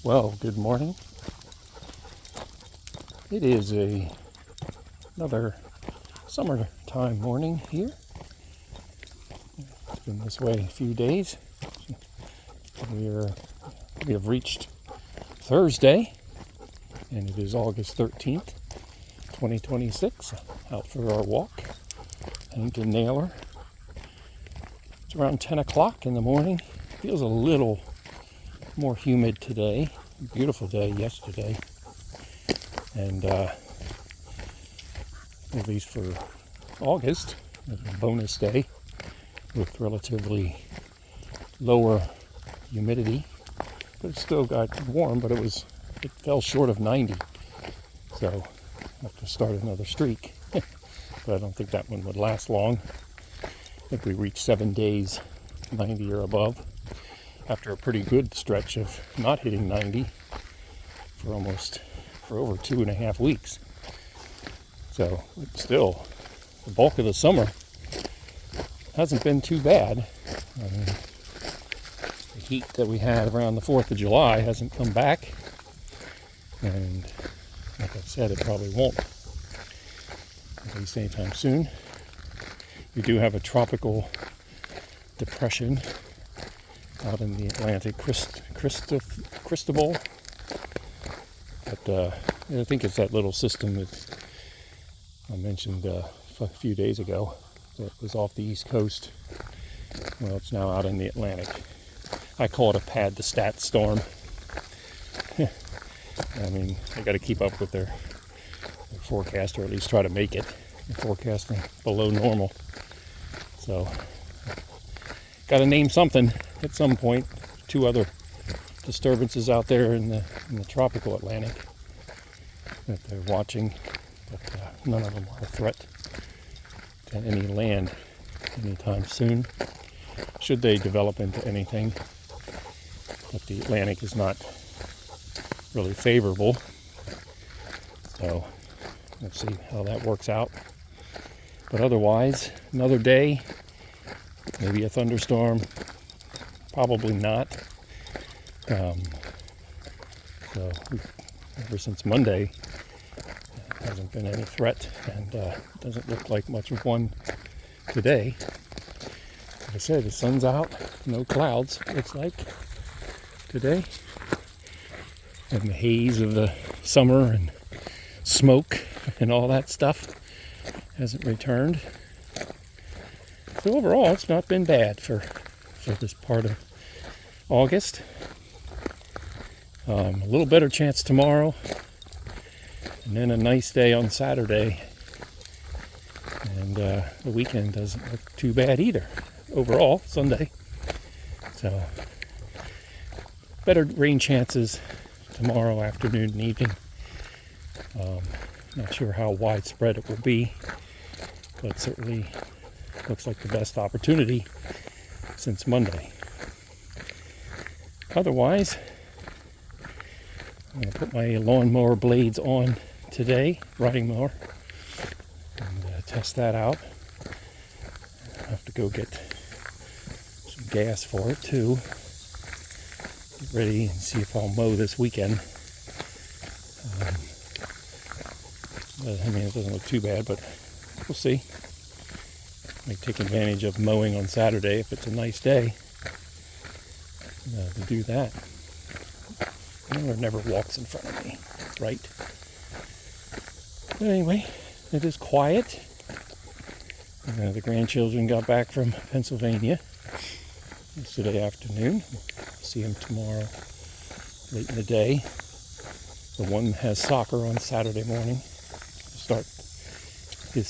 Well, good morning. It is another summertime morning here. It's been this way a few days. We have reached Thursday, and it is August 13th, 2026. Out for our walk, Hank and Naylor. It's around 10 o'clock in the morning. Feels a little more humid today. Beautiful day yesterday, and at least for August, a bonus day with relatively lower humidity, but it still got warm, but it fell short of 90, so I have to start another streak. But I don't think that one would last long. I think we reached 7 days 90 or above after a pretty good stretch of not hitting 90 for over 2.5 weeks. So still, the bulk of the summer hasn't been too bad. I mean, the heat that we had around the 4th of July hasn't come back, and like I said, it probably won't, at least anytime soon. We do have a tropical depression out in the Atlantic, Cristobal. But I think it's that little system that I mentioned a few days ago that was off the East Coast. Well, it's now out in the Atlantic. I call it a pad to stat storm. I mean, they got to keep up with their forecast, or at least try to make it. They're forecasting below normal. So, got to name something at some point. 2 other disturbances out there in the tropical Atlantic that they're watching, but none of them are a threat to any land anytime soon, should they develop into anything. But the Atlantic is not really favorable, so let's see how that works out. But otherwise, another day, maybe a thunderstorm, probably not. So ever since Monday, there hasn't been any threat, and doesn't look like much of one today. Like I said, the sun's out, no clouds, looks like, today. And the haze of the summer and smoke and all that stuff hasn't returned. So overall, it's not been bad for this part of August. A little better chance tomorrow, and then a nice day on Saturday, and the weekend doesn't look too bad either overall, Sunday. So better rain chances tomorrow afternoon and evening. Not sure how widespread it will be, but certainly looks like the best opportunity since Monday. Otherwise, I'm going to put my lawnmower blades on today, riding mower, and test that out. I'll have to go get some gas for it too. Get ready and see if I'll mow this weekend. I mean, it doesn't look too bad, but we'll see. Might take advantage of mowing on Saturday if it's a nice day to do that. Miller never walks in front of me, right? But anyway, it is quiet. The grandchildren got back from Pennsylvania yesterday afternoon. See them tomorrow late in the day. The one has soccer on Saturday morning to start his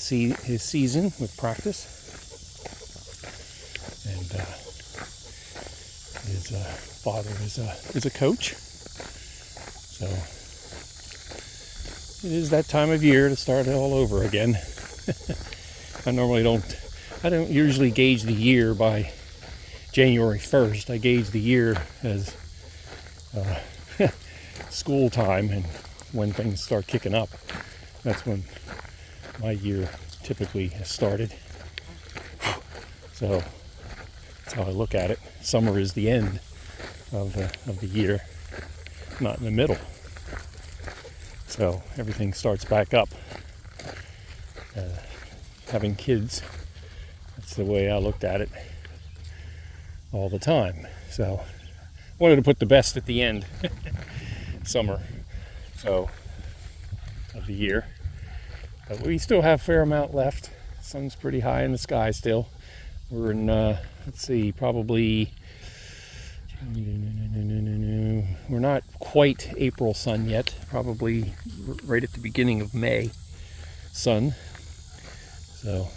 season with practice. And his father is a coach. So it is that time of year to start it all over again. I don't usually gauge the year by January 1st. I gauge the year as school time, and when things start kicking up, that's when my year typically has started. So that's how I look at it. Summer is the end of the year. not in the middle. So everything starts back up. Having kids, that's the way I looked at it all the time. So wanted to put the best at the end, summer, so of the year. But we still have a fair amount left. Sun's pretty high in the sky still. We're in, let's see, probably, we're not quite April sun yet, probably right at the beginning of May sun. So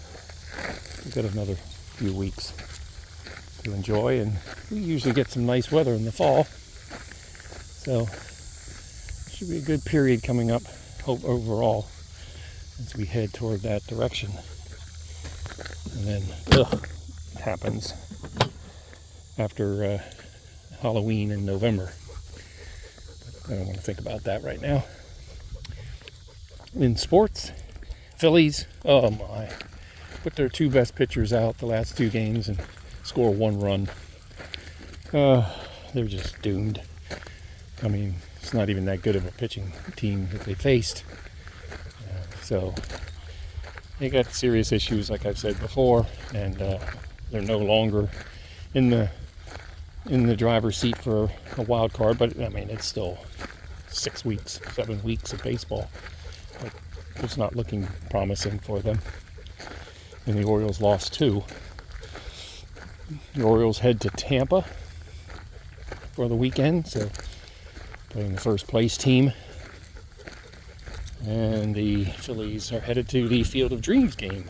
we've got another few weeks to enjoy, and we usually get some nice weather in the fall. So should be a good period coming up overall as we head toward that direction. And then it happens after Halloween in November. But I don't want to think about that right now. In sports, Phillies, oh my, put their two best pitchers out the last two games and score one run. They're just doomed. I mean, it's not even that good of a pitching team that they faced. So they got serious issues, like I've said before, and they're no longer in the driver's seat for a wild card. But I mean, it's still 6 weeks, 7 weeks of baseball. But it's not looking promising for them. And the Orioles lost 2. The Orioles head to Tampa for the weekend, so playing the first place team. And the Phillies are headed to the Field of Dreams game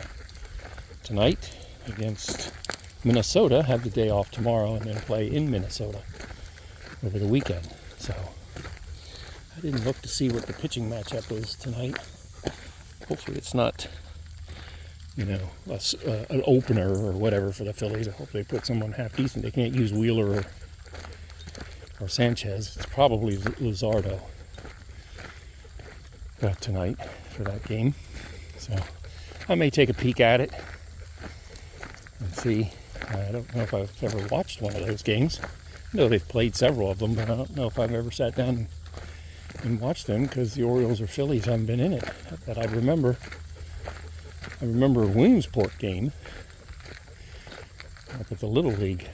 tonight against Minnesota. Have the day off tomorrow and then play in Minnesota over the weekend. So I didn't look to see what the pitching matchup is tonight. Hopefully it's not, an opener or whatever for the Phillies. I hope they put someone half decent. They can't use Wheeler or Sanchez. It's probably Luzardo tonight for that game. So I may take a peek at it and see. I don't know if I've ever watched one of those games. I know they've played several of them, but I don't know if I've ever sat down and watched them because the Orioles or Phillies haven't been in it that I remember. I remember a Williamsport game up at the Little League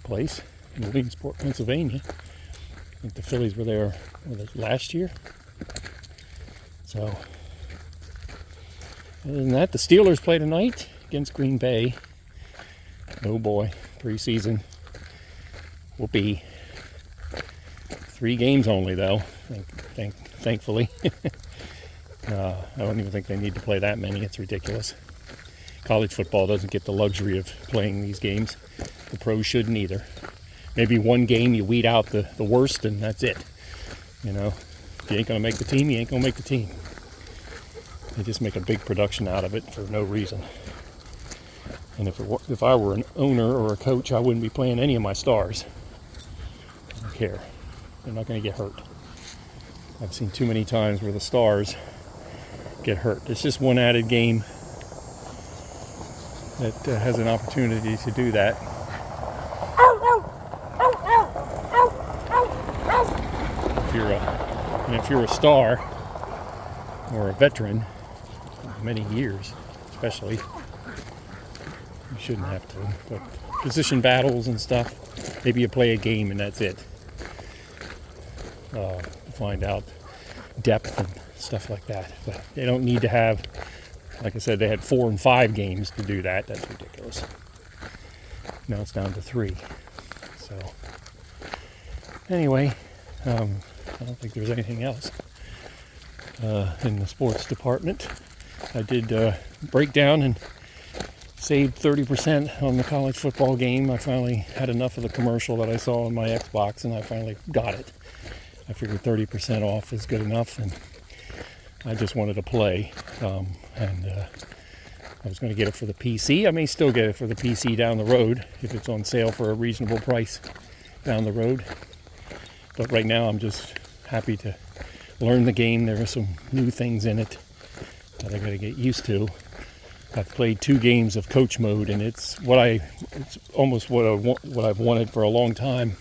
place in Williamsport, Pennsylvania. I think the Phillies were there last year. So, other than that, the Steelers play tonight against Green Bay. Oh boy, preseason will be 3 games only, though. Thankfully, I don't even think they need to play that many. It's ridiculous. College football doesn't get the luxury of playing these games. The pros shouldn't either. Maybe one game you weed out the worst, and that's it. If you ain't going to make the team, you ain't going to make the team. They just make a big production out of it for no reason. And if I were an owner or a coach, I wouldn't be playing any of my stars. I don't care. They're not going to get hurt. I've seen too many times where the stars get hurt. It's just one added game that has an opportunity to do that. If you're a star or a veteran, many years especially, you shouldn't have to. But position battles and stuff, maybe you play a game and that's it. Find out depth and stuff like that. But they don't need to have, like I said, they had 4 and 5 games to do that. That's ridiculous. Now it's down to 3. So anyway, I don't think there's anything else in the sports department. I did break down and saved 30% on the college football game. I finally had enough of the commercial that I saw on my Xbox, and I finally got it. I figured 30% off is good enough, and I just wanted to play. I was going to get it for the PC. I may still get it for the PC down the road if it's on sale for a reasonable price down the road. But right now I'm just happy to learn the game. There are some new things in it that I got to get used to. I've played 2 games of coach mode, and it's almost what I've wanted for a long time.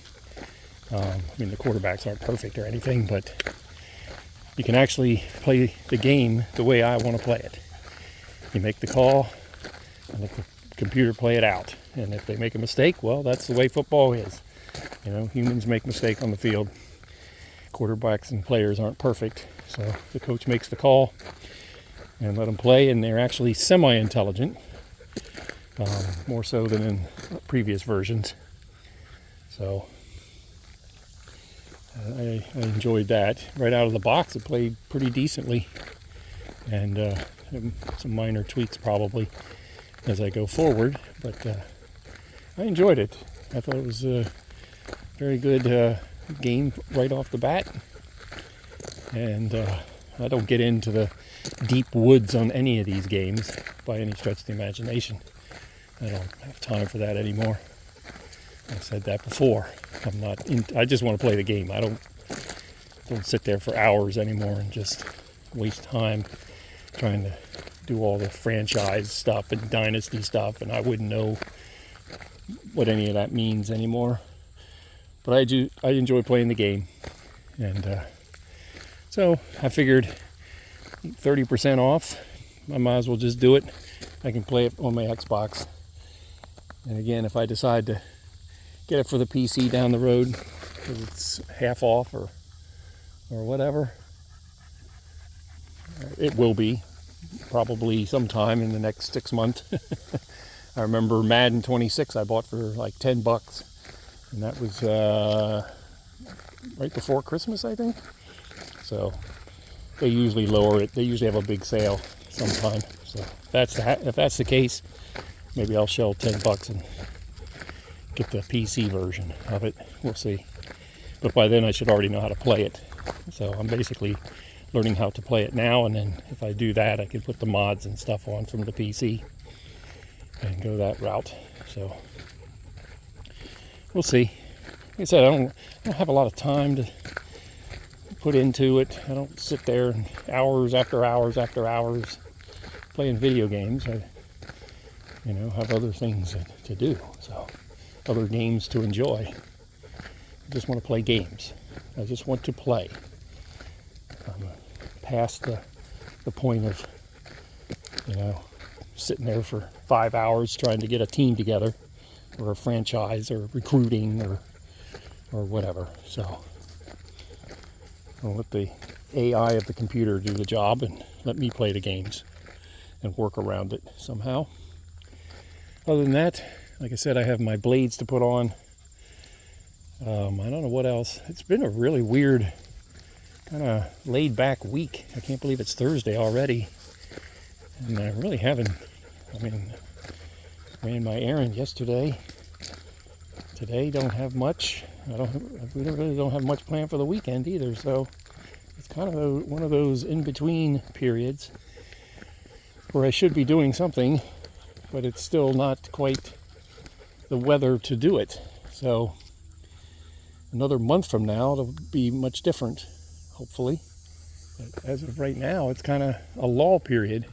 I mean, the quarterbacks aren't perfect or anything, but you can actually play the game the way I want to play it. You make the call, and let the computer play it out. And if they make a mistake, well, that's the way football is. You know, humans make mistakes on the field. Quarterbacks and players aren't perfect, so the coach makes the call and let them play, and they're actually semi-intelligent, more so than in previous versions. So I enjoyed that. Right out of the box, it played pretty decently, and some minor tweaks probably as I go forward, but I enjoyed it. I thought it was a very good game right off the bat, and I don't get into the deep woods on any of these games by any stretch of the imagination. I don't have time for that anymore. I've said that before. I just want to play the game. I don't sit there for hours anymore and just waste time trying to do all the franchise stuff and dynasty stuff, and I wouldn't know what any of that means anymore. But I enjoy playing the game, and so I figured 30% off, I might as well just do it. I can play it on my Xbox, and again, if I decide to get it for the PC down the road because it's half off or whatever, it will be probably sometime in the next 6 months. I remember Madden 26 I bought for like $10, and that was right before Christmas, I think. So they usually lower it. They usually have a big sale sometime. So if that's the case, maybe I'll shell $10 and get the PC version of it. We'll see. But by then I should already know how to play it. So I'm basically learning how to play it now, and then if I do that, I can put the mods and stuff on from the PC and go that route. So we'll see. Like I said, I don't have a lot of time to put into it. I don't sit there hours after hours after hours playing video games. I have other things to do. So other games to enjoy. I just want to play games. I just want to play. I'm past the point of, sitting there for 5 hours trying to get a team together, or a franchise, or recruiting, or whatever. So I'll let the AI of the computer do the job and let me play the games and work around it somehow. Other than that, like I said, I have my blades to put on. I don't know what else. It's been a really weird, kind of laid back week. I can't believe it's Thursday already. And I really haven't, ran my errand yesterday. Today don't have much. We really don't have much planned for the weekend either. So it's kind of one of those in-between periods where I should be doing something, but it's still not quite the weather to do it. So another month from now, it'll be much different, hopefully. But as of right now, it's kind of a lull period,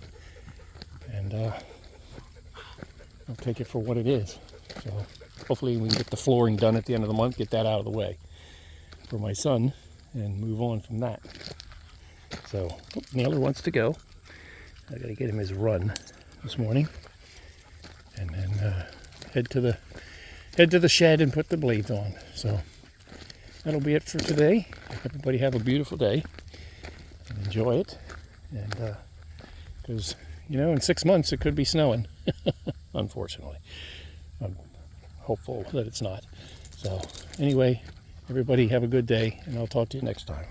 and I'll take it for what it is. So hopefully we can get the flooring done at the end of the month, get that out of the way for my son, and move on from that. So Naylor wants to go. I got to get him his run this morning, and then head to the shed and put the blades on. So that'll be it for today. Everybody have a beautiful day and enjoy it. And because in 6 months it could be snowing, unfortunately. I'm hopeful that it's not. So anyway, everybody have a good day, and I'll talk to you next time.